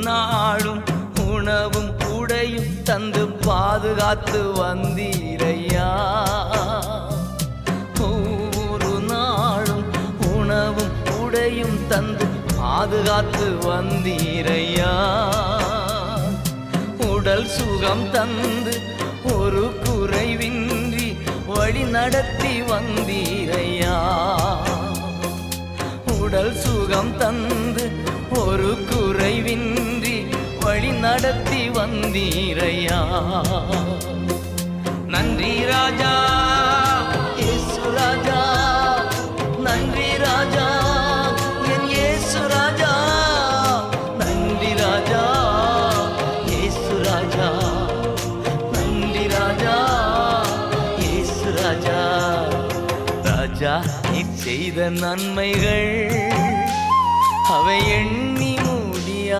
நாளும் உணவும் உடையும் தந்து பாதுகாத்து வந்தீரையா. ஒவ்வொரு நாளும் உணவும் உடையும் தந்து பாதுகாத்து வந்தீரையா. உடல் சுகம் தந்து ஒரு குறைவின்றி வழி நடத்தி வந்தீரையா. உடல் சுகம் தந்து ஒரு குறைவின்றி வழி நடத்தி வந்தீரையா. நன்றி ராஜா இயேசு ராஜா, நன்றி ராஜா என் இயேசு ராஜா, நன்றி ராஜா இயேசு ராஜா, நன்றி ராஜா இயேசு ராஜா. ராஜா நீ செய்த நன்மைகள் அவை